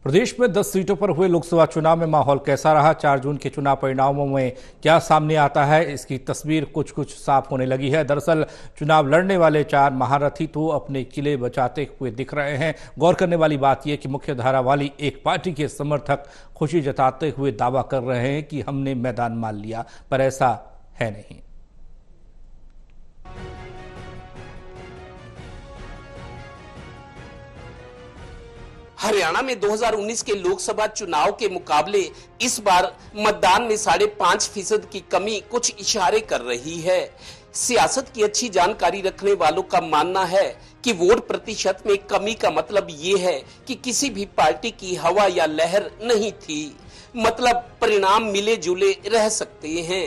प्रदेश में 10 सीटों पर हुए लोकसभा चुनाव में माहौल कैसा रहा? 4 जून के चुनाव परिणामों में क्या सामने आता है, इसकी तस्वीर कुछ साफ होने लगी है। दरअसल चुनाव लड़ने वाले 4 महारथी तो अपने किले बचाते हुए दिख रहे हैं। गौर करने वाली बात यह कि मुख्य धारा वाली एक पार्टी के समर्थक खुशी जताते हुए दावा कर रहे हैं कि हमने मैदान मान लिया, पर ऐसा है नहीं। हरियाणा में 2019 के लोकसभा चुनाव के मुकाबले इस बार मतदान में 5.5% की कमी कुछ इशारे कर रही है। सियासत की अच्छी जानकारी रखने वालों का मानना है कि वोट प्रतिशत में कमी का मतलब ये है कि किसी भी पार्टी की हवा या लहर नहीं थी, मतलब परिणाम मिले जुले रह सकते हैं।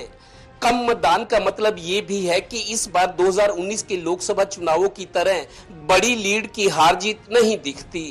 कम मतदान का मतलब ये भी है कि इस बार 2019 के लोकसभा चुनावों की तरह बड़ी लीड की हार जीत नहीं दिखती।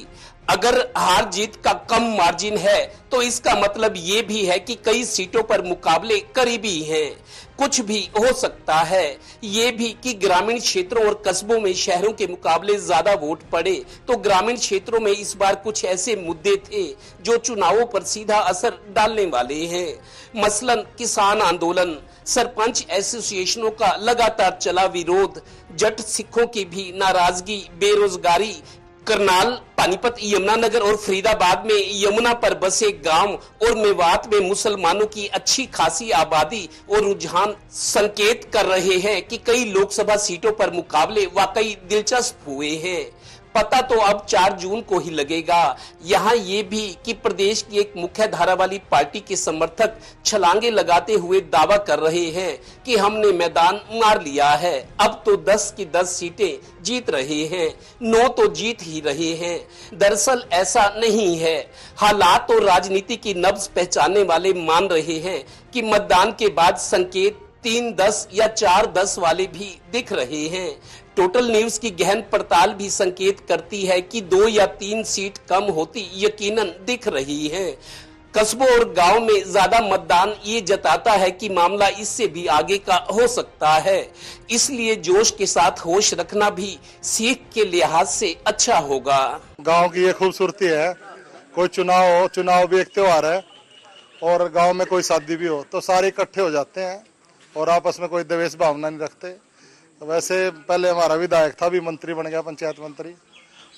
अगर हार जीत का कम मार्जिन है तो इसका मतलब ये भी है कि कई सीटों पर मुकाबले करीबी हैं। कुछ भी हो सकता है ये भी कि ग्रामीण क्षेत्रों और कस्बों में शहरों के मुकाबले ज्यादा वोट पड़े, तो ग्रामीण क्षेत्रों में इस बार कुछ ऐसे मुद्दे थे जो चुनावों पर सीधा असर डालने वाले हैं। मसलन किसान आंदोलन, सरपंच एसोसिएशनों का लगातार चला विरोध, जट सिखों की भी नाराजगी, बेरोजगारी, करनाल, पानीपत, यमुनानगर और फरीदाबाद में यमुना पर बसे गांव और मेवात में मुसलमानों की अच्छी खासी आबादी और रुझान संकेत कर रहे हैं कि कई लोकसभा सीटों पर मुकाबले वाकई दिलचस्प हुए हैं। पता तो अब 4 जून को ही लगेगा। यहाँ ये भी कि प्रदेश की एक मुख्य धारा वाली पार्टी के समर्थक छलांगे लगाते हुए दावा कर रहे हैं कि हमने मैदान मार लिया है, अब तो 10 की 10 सीटें जीत रहे हैं, 9 तो जीत ही रहे हैं। दरअसल ऐसा नहीं है। हालात और राजनीति की नब्ज पहचानने वाले मान रहे हैं कि मतदान के बाद संकेत 3-10 या 4-10 वाले भी दिख रहे हैं। टोटल न्यूज की गहन पड़ताल भी संकेत करती है कि 2 या 3 सीट कम होती यकीनन दिख रही है। कस्बों और गांव में ज्यादा मतदान ये जताता है कि मामला इससे भी आगे का हो सकता है। इसलिए जोश के साथ होश रखना भी सीख के लिहाज से अच्छा होगा। गांव की ये खूबसूरती है, कोई चुनाव हो, चुनाव भी एक त्योहार है, और गांव में कोई शादी भी हो तो सारे इकट्ठे हो जाते हैं और आपस में कोई द्वेष भावना नहीं रखते। वैसे पहले हमारा विधायक था, भी मंत्री बन गया, पंचायत मंत्री।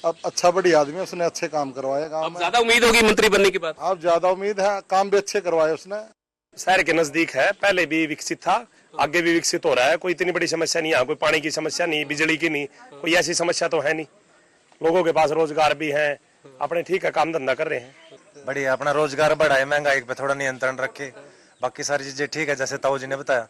अब अच्छा बड़ी आदमी, उसने अच्छे काम करवाए गांव में। ज्यादा उम्मीद होगी मंत्री बनने के बाद? अब ज्यादा उम्मीद है, काम भी अच्छे करवाए उसने। शहर के नजदीक है, पहले भी विकसित था, आगे भी विकसित हो रहा है। कोई इतनी बड़ी समस्या नहीं है, कोई पानी की समस्या नहीं, बिजली की नहीं, कोई ऐसी समस्या तो है नहीं। लोगों के पास रोजगार भी है, अपने ठीक है काम धंधा कर रहे हैं। बढ़िया, अपना रोजगार बढ़ाए, महंगाई पे थोड़ा नियंत्रण रखे, बाकी सारी चीजें ठीक है जैसे ताऊ जी ने बताया।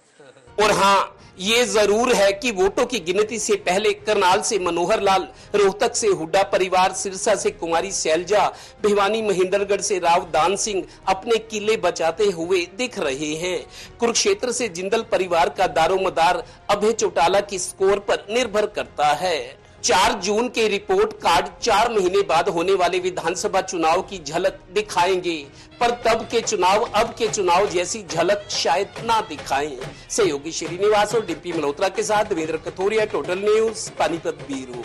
और हाँ, ये जरूर है कि वोटों की गिनती से पहले करनाल से मनोहर लाल, रोहतक से हुड्डा परिवार, सिरसा से कुमारी शैलजा, भिवानी महेंद्रगढ़ से राव दान सिंह अपने किले बचाते हुए दिख रहे हैं। कुरुक्षेत्र से जिंदल परिवार का दारोमदार अभय चौटाला की स्कोर पर निर्भर करता है। 4 जून के रिपोर्ट कार्ड 4 महीने बाद होने वाले विधानसभा चुनाव की झलक दिखाएंगे, पर तब के चुनाव अब के चुनाव जैसी झलक शायद ना दिखाएं। सहयोगी श्रीनिवास और डीपी मल्होत्रा के साथ Devendra Kathoria, total news, Panipat bureau.